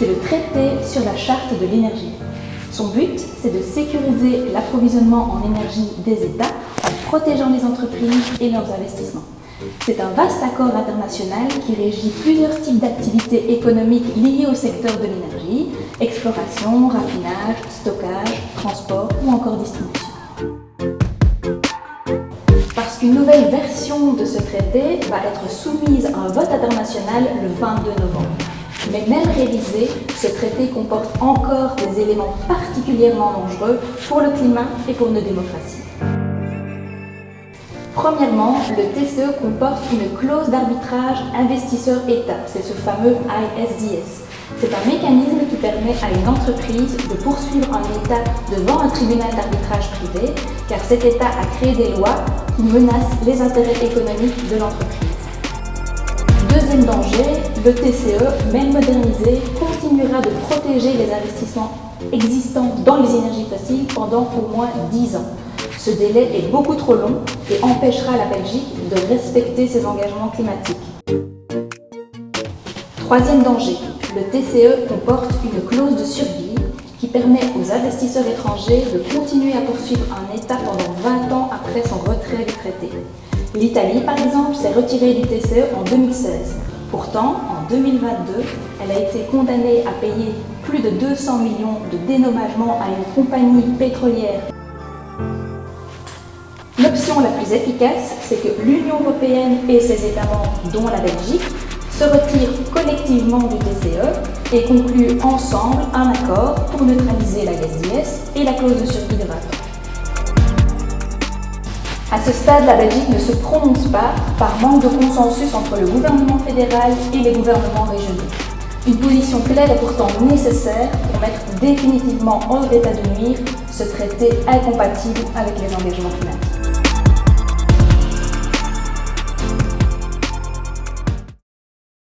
c'est le traité sur la charte de l'énergie. Son but, c'est de sécuriser l'approvisionnement en énergie des États en protégeant les entreprises et leurs investissements. C'est un vaste accord international qui régit plusieurs types d'activités économiques liées au secteur de l'énergie, exploration, raffinage, stockage, transport ou encore distribution. Parce qu'une nouvelle version de ce traité va être soumise à un vote international le 22 novembre. Mais même révisé, ce traité comporte encore des éléments particulièrement dangereux pour le climat et pour nos démocraties. Premièrement, le TCE comporte une clause d'arbitrage investisseur-État, c'est ce fameux ISDS. C'est un mécanisme qui permet à une entreprise de poursuivre un État devant un tribunal d'arbitrage privé, car cet État a créé des lois qui menacent les intérêts économiques de l'entreprise. Deuxième danger, le TCE, même modernisé, continuera de protéger les investissements existants dans les énergies fossiles pendant au moins 10 ans. Ce délai est beaucoup trop long et empêchera la Belgique de respecter ses engagements climatiques. Troisième danger, le TCE comporte une clause de survie qui permet aux investisseurs étrangers de continuer à poursuivre un État pendant 20 ans après son retrait du traité. L'Italie, par exemple, s'est retirée du TCE en 2016. Pourtant, en 2022, elle a été condamnée à payer plus de 200 millions de dédommagements à une compagnie pétrolière. L'option la plus efficace, c'est que l'Union européenne et ses États membres, dont la Belgique, se retirent collectivement du TCE et concluent ensemble un accord pour neutraliser la ISDS et la clause de survie de 20 ans. À ce stade, la Belgique ne se prononce pas par manque de consensus entre le gouvernement fédéral et les gouvernements régionaux. Une position claire est pourtant nécessaire pour mettre définitivement hors d'état de nuire ce traité incompatible avec les engagements climatiques.